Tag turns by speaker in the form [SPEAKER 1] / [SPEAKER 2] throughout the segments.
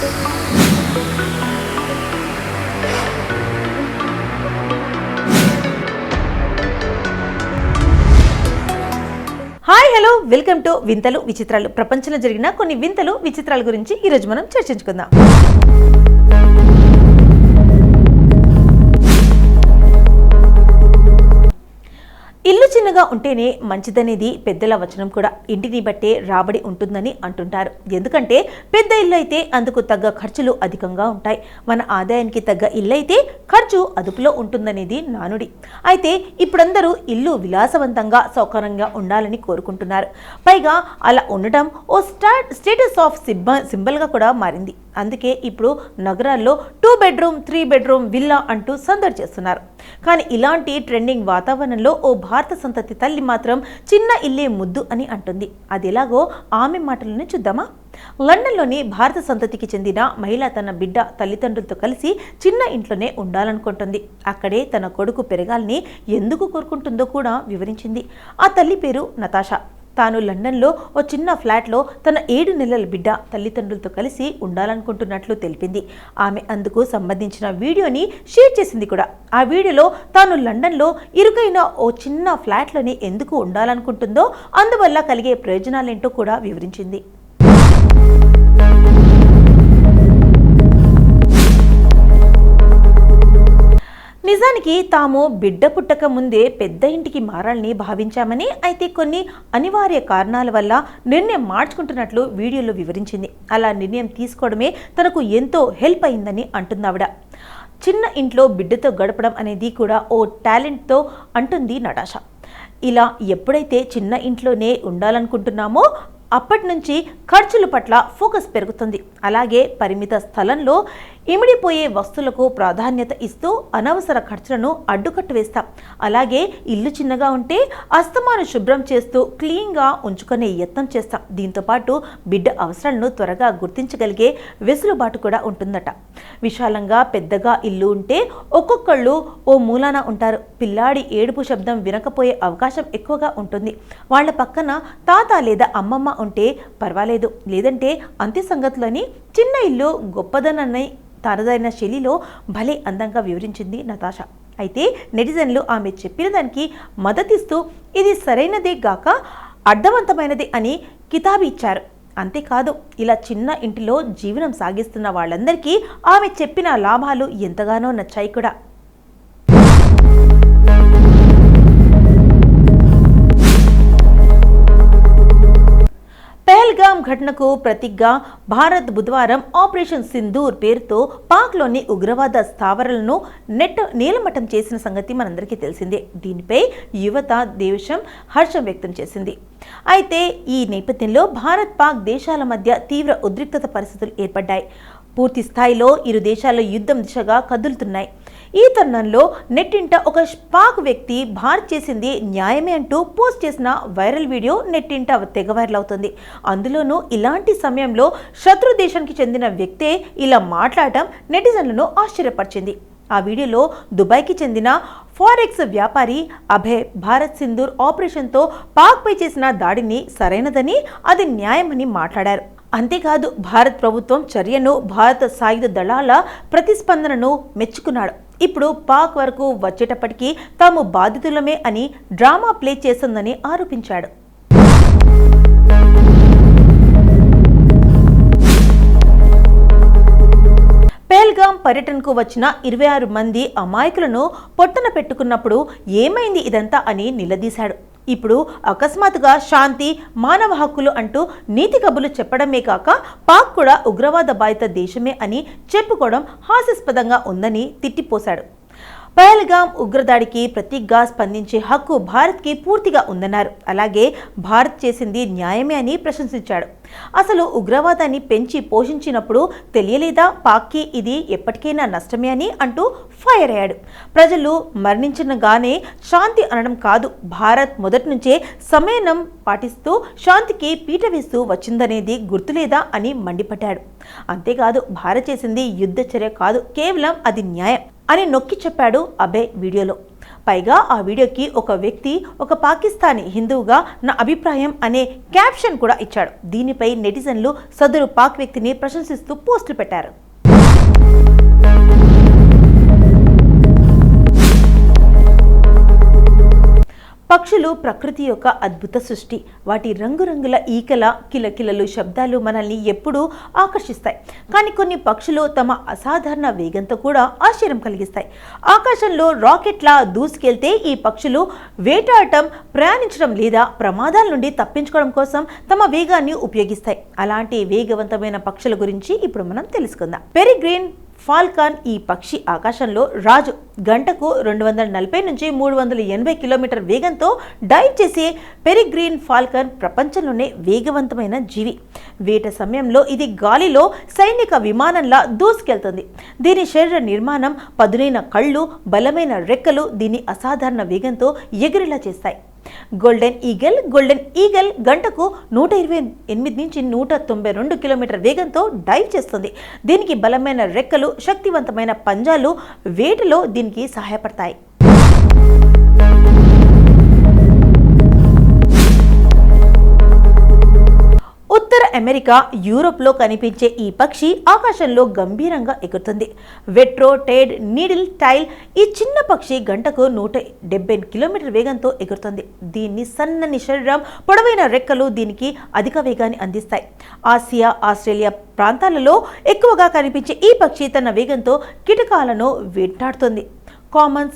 [SPEAKER 1] Hi hello welcome to వింతలు విచిత్రాలు. ప్రపంచంలో జరిగిన కొన్ని వింతలు విచిత్రాల గురించి ఈరోజు మనం చర్చించుకుందాం. ఇల్లు చిన్నగా ఉంటేనే మంచిదనేది పెద్దల వచనం కూడా. ఇంటిని బట్టే రాబడి ఉంటుందని అంటుంటారు. ఎందుకంటే పెద్ద ఇల్లు అయితే అందుకు తగ్గ ఖర్చులు అధికంగా ఉంటాయి. మన ఆదాయానికి తగ్గ ఇల్లు అయితే ఖర్చు అదుపులో ఉంటుందనేది నానుడి. అయితే ఇప్పుడందరూ ఇల్లు విలాసవంతంగా సౌకర్యంగా ఉండాలని కోరుకుంటున్నారు. పైగా అలా ఉండటం ఓ స్టేటస్ ఆఫ్ సింబల్గా కూడా మారింది. అందుకే ఇప్పుడు నగరాల్లో 2 బెడ్రూమ్ 3 బెడ్రూమ్ విల్లా అంటూ సందడి చేస్తున్నారు. కానీ ఇలాంటి ట్రెండింగ్ వాతావరణంలో ఓ భారత సంతతి తల్లి మాత్రం చిన్న ఇల్లే ముద్దు అని అంటుంది. అది ఎలాగో ఆమె మాటలను చూద్దామా? లండన్లోని భారత సంతతికి చెందిన మహిళ తన బిడ్డ తల్లిదండ్రులతో కలిసి చిన్న ఇంట్లోనే ఉండాలనుకుంటుంది. అక్కడే తన కొడుకు పెరగాలని ఎందుకు కోరుకుంటుందో కూడా వివరించింది. ఆ తల్లి పేరు నతాషా. తాను లండన్లో ఓ చిన్న ఫ్లాట్లో తన 7 నెలల బిడ్డ తల్లిదండ్రులతో కలిసి ఉండాలనుకుంటున్నట్లు తెలిపింది. ఆమె అందుకు సంబంధించిన వీడియోని షేర్ చేసింది కూడా. ఆ వీడియోలో తాను లండన్లో ఇరుకైన ఓ చిన్న ఫ్లాట్లోనే ఎందుకు ఉండాలనుకుంటుందో, అందువల్ల కలిగే ప్రయోజనాలేంటో కూడా వివరించింది. నిజానికి తాము బిడ్డ పుట్టక ముందే పెద్ద ఇంటికి మారాలని భావించామని, అయితే కొన్ని అనివార్య కారణాల వల్ల నిర్ణయం మార్చుకుంటున్నట్లు వీడియోలో వివరించింది. అలా నిర్ణయం తీసుకోవడమే తనకు ఎంతో హెల్ప్ అయిందని అంటుంది ఆవిడ. చిన్న ఇంట్లో బిడ్డతో గడపడం అనేది కూడా ఓ టాలెంట్తో అంటుంది నటాషా. ఇలా ఎప్పుడైతే చిన్న ఇంట్లోనే ఉండాలనుకుంటున్నామో అప్పటి నుంచి ఖర్చుల పట్ల ఫోకస్ పెరుగుతుంది. అలాగే పరిమిత స్థలంలో ఇమిడిపోయే వస్తువులకు ప్రాధాన్యత ఇస్తూ అనవసర ఖర్చులను అడ్డుకట్టు వేస్తాం. అలాగే ఇల్లు చిన్నగా ఉంటే అస్తమాను శుభ్రం చేస్తూ క్లీన్గా ఉంచుకునే యత్నం చేస్తాం. దీంతోపాటు బిడ్డ అవసరాలను త్వరగా గుర్తించగలిగే వెసులుబాటు కూడా ఉంటుందట. విశాలంగా పెద్దగా ఇల్లు ఉంటే ఒక్కొక్కళ్ళు ఓ మూలాన ఉంటారు. పిల్లాడి ఏడుపు శబ్దం వినకపోయే అవకాశం ఎక్కువగా ఉంటుంది. వాళ్ళ పక్కన తాత లేదా అమ్మమ్మ ఉంటే పర్వాలేదు, లేదంటే అంత్య సంగతులని చిన్న ఇల్లు గొప్పదనని తనదైన శైలిలో భలే అందంగా వివరించింది నతాషా. అయితే నెటిజన్లు ఆమె చెప్పిన దానికి మద్దతిస్తూ ఇది సరైనదే గాక అర్థవంతమైనదే అని కితాబు ఇచ్చారు. అంతేకాదు, ఇలా చిన్న ఇంటిలో జీవనం సాగిస్తున్న వాళ్ళందరికీ ఆమె చెప్పిన లాభాలు ఎంతగానో నచ్చాయి కూడా. పహల్గామ్ ఘటనకు ప్రతీకగా భారత్ బుధవారం ఆపరేషన్ సింధూర్ పేరుతో పాక్లోని ఉగ్రవాద స్థావరాలను నీలమట్టం చేసిన సంగతి మనందరికీ తెలిసిందే. దీనిపై యువత దేశం హర్షం వ్యక్తం చేసింది. అయితే ఈ నేపథ్యంలో భారత్ పాక్ దేశాల మధ్య తీవ్ర ఉద్రిక్తత పరిస్థితులు ఏర్పడ్డాయి. పూర్తి స్థాయిలో ఇరు దేశాల యుద్ధం దిశగా కదులుతున్నాయి. ఈ తరుణంలో నెట్టింట ఒక పాక్ వ్యక్తి భారత్ చేసింది న్యాయమే అంటూ పోస్ట్ చేసిన వైరల్ వీడియో నెట్టింట తెగ వైరల్ అవుతుంది. అందులోనూ ఇలాంటి సమయంలో శత్రు దేశానికి చెందిన వ్యక్తే ఇలా మాట్లాడటం నెటిజన్లను ఆశ్చర్యపరిచింది. ఆ వీడియోలో దుబాయ్కి చెందిన ఫారెక్స్ వ్యాపారి అభయ్ భారత్ సింధూర్ ఆపరేషన్తో పాక్పై చేసిన దాడిని సరైనదని, అది న్యాయమని మాట్లాడారు. అంతేకాదు, భారత్ ప్రభుత్వం చర్యను, భారత సాయుధ దళాల ప్రతిస్పందనను మెచ్చుకున్నాడు. ఇప్పుడు పాక్ వరకు వచ్చేటప్పటికీ తాము బాధితులమే అని డ్రామా ప్లే చేస్తుందని ఆరోపించాడు. పహల్గామ్ పర్యటనకు వచ్చిన 26 మంది అమాయకులను పొట్టన పెట్టుకున్నప్పుడు ఏమైంది ఇదంతా అని నిలదీశాడు. ఇప్పుడు అకస్మాత్తుగా శాంతి, మానవ హక్కులు అంటూ నీతి కబుర్లు చెప్పడమే కాక పాక్ కూడా ఉగ్రవాద బాధిత దేశమే అని చెప్పుకోవడం హాస్యాస్పదంగా ఉందని తిట్టిపోశాడు. పహల్గామ్ ఉగ్రదాడికి ప్రతీకగా స్పందించే హక్కు భారత్కి పూర్తిగా ఉందన్నారు. అలాగే భారత్ చేసింది న్యాయమే అని ప్రశంసించాడు. అసలు ఉగ్రవాదాన్ని పెంచి పోషించినప్పుడు తెలియలేదా పాక్కి ఇది ఎప్పటికైనా నష్టమే అని అంటూ ఫైర్ అయ్యాడు. ప్రజలు మరణించగానే శాంతి అనడం కాదు, భారత్ మొదటి నుంచే సమయనం పాటిస్తూ శాంతికి పీట వేస్తూ వచ్చిందనేది గుర్తులేదా అని మండిపడ్డాడు. అంతేకాదు, భారత్ చేసింది యుద్ధ చర్య కాదు, కేవలం అది న్యాయం అని నొక్కి చెప్పాడు అభయ్ వీడియోలో. పైగా ఆ వీడియోకి ఒక వ్యక్తి ఒక పాకిస్తానీ హిందువుగా నా అభిప్రాయం అనే క్యాప్షన్ కూడా ఇచ్చాడు. దీనిపై నెటిజన్లు సదరు పాక్ వ్యక్తిని ప్రశంసిస్తూ పోస్టులు పెట్టారు. పక్షులు ప్రకృతి యొక్క అద్భుత సృష్టి. వాటి రంగురంగుల ఈకల కిలకిలలు శబ్దాలు మనల్ని ఎప్పుడూ ఆకర్షిస్తాయి. కానీ కొన్ని పక్షులు తమ అసాధారణ వేగంతో కూడా ఆశ్చర్యం కలిగిస్తాయి. ఆకాశంలో రాకెట్లా దూసుకెళ్తే ఈ పక్షులు వేటాడటం, ప్రయాణించడం లేదా ప్రమాదాల నుండి తప్పించుకోవడం కోసం తమ వేగాన్ని ఉపయోగిస్తాయి. అలాంటి వేగవంతమైన పక్షుల గురించి ఇప్పుడు మనం తెలుసుకుందాం. పెరిగ్రీన్ ఫాల్కాన్ ఈ పక్షి ఆకాశంలో రాజు. గంటకు 240 నుంచి 380 కిలోమీటర్ వేగంతో డైవ్ చేసే పెరిగ్రీన్ ఫాల్కాన్ ప్రపంచంలోనే వేగవంతమైన జీవి. వేట సమయంలో ఇది గాలిలో సైనిక విమానంలా దూసుకెళ్తుంది. దీని శరీర నిర్మాణం, పదునైన కళ్ళు, బలమైన రెక్కలు దీని అసాధారణ వేగంతో ఎగిరేలా చేస్తాయి. గోల్డెన్ ఈగల్ గంటకు 128 నుంచి 192 కిలోమీటర్ వేగంతో డైవ్ చేస్తుంది. దీనికి బలమైన రెక్కలు, శక్తివంతమైన పంజాలు వేటలో దీనికి సహాయపడతాయి. ఉత్తర అమెరికా, యూరోప్లో కనిపించే ఈ పక్షి ఆకాశంలో గంభీరంగా ఎగురుతుంది. వెట్రోటెడ్ నీడిల్ టైల్ ఈ చిన్న పక్షి గంటకు 170 కిలోమీటర్ వేగంతో ఎగురుతుంది. దీన్ని సన్నని శరీరం, పొడవైన రెక్కలు దీనికి అధిక వేగాన్ని అందిస్తాయి. ఆసియా, ఆస్ట్రేలియా ప్రాంతాలలో ఎక్కువగా కనిపించే ఈ పక్షి తన వేగంతో కీటకాలను వెంటాడుతుంది. కామన్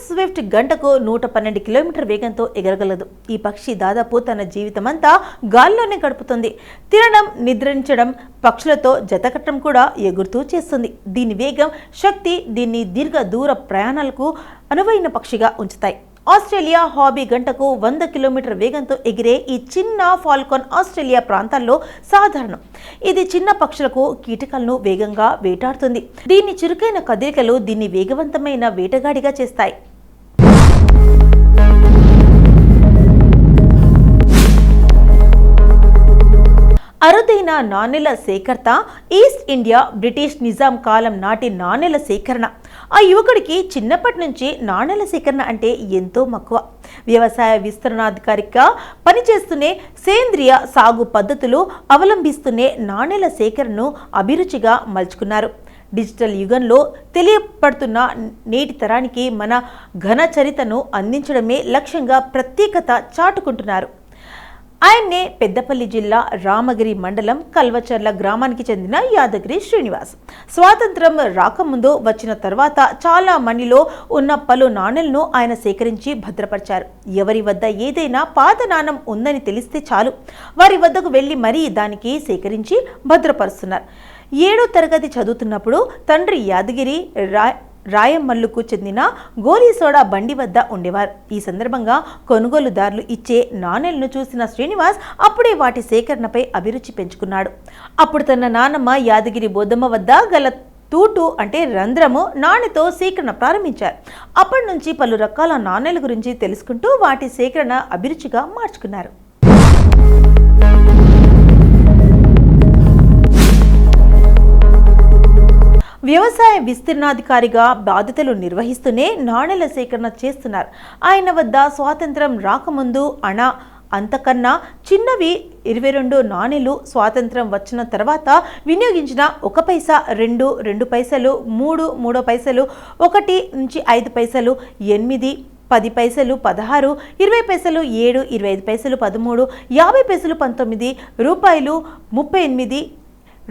[SPEAKER 1] స్విఫ్ట్ గంటకు 112 కిలోమీటర్ వేగంతో ఎగరగలదు. ఈ పక్షి దాదాపు తన జీవితమంతా గాల్లోనే గడుపుతుంది. తినడం, నిద్రించడం, పక్షులతో జతకట్టడం కూడా ఎగురుతూ చేస్తుంది. దీని వేగం, శక్తి దీన్ని దీర్ఘ దూర ప్రయాణాలకు అనువైన పక్షిగా ఉంచుతాయి. ఆస్ట్రేలియా హాబీ గంటకు 100 కిలోమీటర్ వేగంతో ఎగిరే ఈ చిన్న ఫాల్కాన్ ఆస్ట్రేలియా ప్రాంతాల్లో సాధారణం. ఇది చిన్న పక్షులకు కీటకాలను వేగంగా వేటాడుతుంది. దీని చురుకైన కదలికలు దీన్ని వేగవంతమైన వేటగాడిగా చేస్తాయి. అరుదైన నాణేల సేకర్త. ఈస్ట్ ఇండియా బ్రిటిష్ నిజాం కాలం నాటి నాణేల సేకరణ. ఆ యువకుడికి చిన్నప్పటి నుంచి నాణేల సేకరణ అంటే ఎంతో మక్కువ. వ్యవసాయ విస్తరణాధికారిగా పనిచేస్తూనే సేంద్రియ సాగు పద్ధతులు అవలంబిస్తూనే నాణేల సేకరణను అభిరుచిగా మలుచుకున్నారు. డిజిటల్ యుగంలో తెలియపడుతున్న నేటి తరానికి మన ఘన చరిత్రను అందించడమే లక్ష్యంగా ప్రత్యేకత చాటుకుంటున్నారు. ఆయన్నే పెద్దపల్లి జిల్లా రామగిరి మండలం కల్వచర్ల గ్రామానికి చెందిన యాదగిరి శ్రీనివాస్. స్వాతంత్రం రాకముందు, వచ్చిన తర్వాత చాలా మందిలో ఉన్న పలు నాణేలను ఆయన సేకరించి భద్రపరిచారు. ఎవరి వద్ద ఏదైనా పాత నాణం ఉందని తెలిస్తే చాలు వారి వద్దకు వెళ్లి మరీ దానికి సేకరించి భద్రపరుస్తున్నారు. 7వ తరగతి చదువుతున్నప్పుడు తండ్రి యాదగిరి రాయమల్లుకు చెందిన గోలీ సోడా బండి వద్ద ఉండేవారు. ఈ సందర్భంగా కొనుగోలుదారులు ఇచ్చే నాణేలను చూసిన శ్రీనివాస్ అప్పుడే వాటి సేకరణపై అభిరుచి పెంచుకున్నాడు. అప్పుడు తన నాన్నమ్మ యాదగిరి బోధమ్మ వద్ద గల తూటు అంటే రంధ్రము నాణెతో సేకరణ ప్రారంభించారు. అప్పటి నుంచి పలు రకాల నాణేల గురించి తెలుసుకుంటూ వాటి సేకరణ అభిరుచిగా మార్చుకున్నారు. వ్యవసాయ విస్తీర్ణాధికారిగా బాధ్యతలు నిర్వహిస్తూనే నాణేల సేకరణ చేస్తున్నారు. ఆయన వద్ద స్వాతంత్రం రాకముందు అంతకన్నా చిన్నవి 22 నాణేలు, స్వాతంత్రం వచ్చిన తర్వాత వినియోగించిన 1 పైసా, 2 పైసలు, 3 పైసలు, 1 నుంచి 5 పైసలు, 8, 10 పైసలు, 16, 20 పైసలు, 7, 25 పైసలు, 13, 50 పైసలు, 19 రూపాయలు, 38,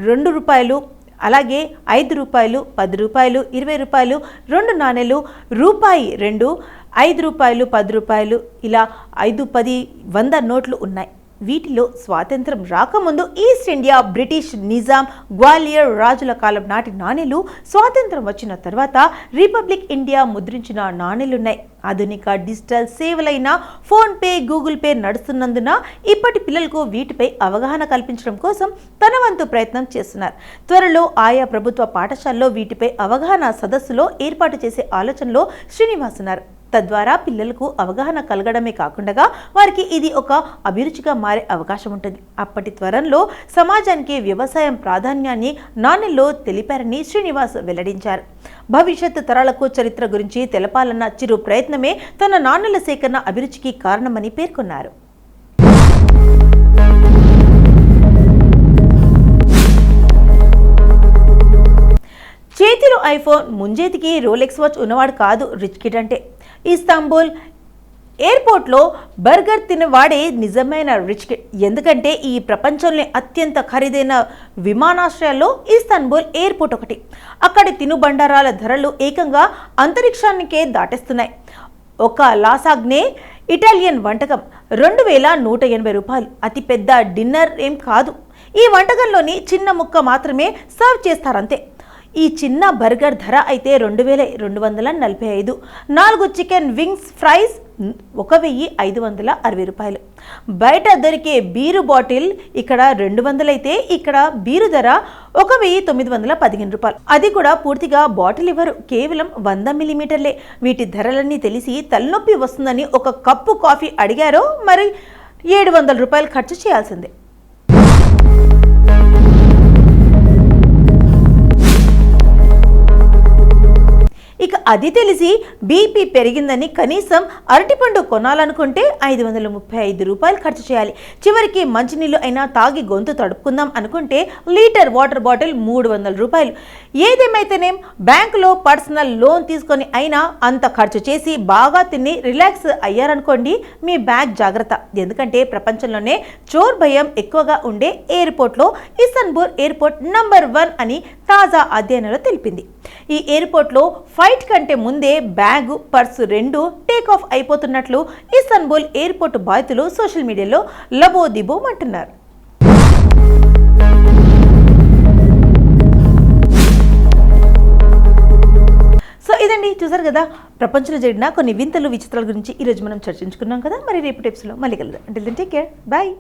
[SPEAKER 1] 2 రూపాయలు, అలాగే 5 రూపాయలు, 10 రూపాయలు, 20 రూపాయలు, 2 నాణేలు, రూపాయి 2, 5 రూపాయలు, 10 రూపాయలు, ఇలా 5, 10, 100 నోట్లు ఉన్నాయి. వీటిలో స్వాతంత్రం రాకముందు east India British Nizam Gwalior రాజుల కాలం నాటి నాణేలు, స్వాతంత్రం వచ్చిన తర్వాత రిపబ్లిక్ ఇండియా ముద్రించిన నాణేలున్నాయి. ఆధునిక డిజిటల్ సేవలైన ఫోన్పే, గూగుల్ పే నడుస్తున్నందున ఇప్పటి పిల్లలకు వీటిపై అవగాహన కల్పించడం కోసం తన వంతు ప్రయత్నం చేస్తున్నారు. త్వరలో ఆయా ప్రభుత్వ పాఠశాలలో వీటిపై అవగాహన సదస్సులో ఏర్పాటు చేసే ఆలోచనలో శ్రీనివాస్ ఉన్నారు. తద్వారా పిల్లలకు అవగాహన కలగడమే కాకుండా వారికి ఇది ఒక అభిరుచిగా మారే అవకాశం ఉంటుంది. అప్పటి త్వరలో సమాజానికి వ్యవసాయం ప్రాధాన్యాన్ని నాన్నెల్లో తెలిపారని శ్రీనివాస్ వెల్లడించారు. భవిష్యత్ తరాలకు చరిత్ర గురించి తెలపాలన్న చిరు ప్రయత్నమే తన నాన్నెల సేకరణ అభిరుచికి కారణమని పేర్కొన్నారు. చేతిలో ఐఫోన్, ముంజేతికి రోలెక్స్ వాచ్ ఉన్నవాడు కాదు రిచ్ కిడ్ అంటే. ఇస్తాంబుల్ ఎయిర్పోర్ట్లో బర్గర్ తినవాడే నిజమైన రిచ్ కిడ్. ఎందుకంటే ఈ ప్రపంచంలో అత్యంత ఖరీదైన విమానాశ్రయాల్లో ఇస్తాంబుల్ ఎయిర్పోర్ట్ ఒకటి. అక్కడి తినుబండారాల ధరలు ఏకంగా అంతరిక్షానికే దాటేస్తున్నాయి. ఒక లాసాగ్నే ఇటాలియన్ వంటకం 2180 రూపాయలు. అతిపెద్ద డిన్నర్ ఏం కాదు. ఈ వంటకంలోని చిన్న ముక్క మాత్రమే సర్వ్ చేస్తారంతే. ఈ చిన్న బర్గర్ ధర అయితే 2245. 4 చికెన్ వింగ్స్ ఫ్రైస్ 1560 రూపాయలు. బయట దొరికే బీరు బాటిల్ ఇక్కడ 200 అయితే ఇక్కడ బీరు ధర 1915 రూపాయలు. అది కూడా పూర్తిగా బాటిల్ ఇవ్వరు, కేవలం 100 మిల్లీమీటర్లే. వీటి ధరలన్నీ తెలిసి తలనొప్పి వస్తుందని ఒక కప్పు కాఫీ అడిగారో మరి 700 రూపాయలు ఖర్చు చేయాల్సిందే. ఇక అది తెలిసి బీపీ పెరిగిందని కనీసం అరటిపండు కొనాలనుకుంటే 535 రూపాయలు ఖర్చు చేయాలి. చివరికి మంచినీళ్ళు అయినా తాగి గొంతు తడుపుకుందాం అనుకుంటే లీటర్ వాటర్ బాటిల్ 300 రూపాయలు. ఏదేమైతేనేం బ్యాంకులో పర్సనల్ లోన్ తీసుకొని అయినా అంత ఖర్చు చేసి బాగా తిని రిలాక్స్ అయ్యారనుకోండి, మీ బ్యాగ్ జాగ్రత్త. ఎందుకంటే ప్రపంచంలోనే చోర్ భయం ఎక్కువగా ఉండే ఎయిర్పోర్ట్లో ఇస్తాన్బుల్ ఎయిర్పోర్ట్ నంబర్ 1 అని తాజా అధ్యయనంలో తెలిపింది. ఈ ఎయిర్పోర్ట్లో ఫ్లైట్ కంటే ముందే బ్యాగు, పర్సు 2 టేక్ ఆఫ్ అయిపోతున్నట్లు ఇస్తాన్బుల్ ఎయిర్పోర్ట్ బాధితులు సోషల్ మీడియాలో లబోదిబోమంటున్నారు. సో ఇదండి, చూసారు కదా ప్రపంచంలో జరిగిన కొన్ని వింతలు విచిత్రాల గురించి ఈరోజు మనం చర్చించుకున్నాం కదా. మరి రేపు ఎపిసోడ్లో మళ్ళీ కలుద్దాం. అంటే టేక్ కేర్, బాయ్.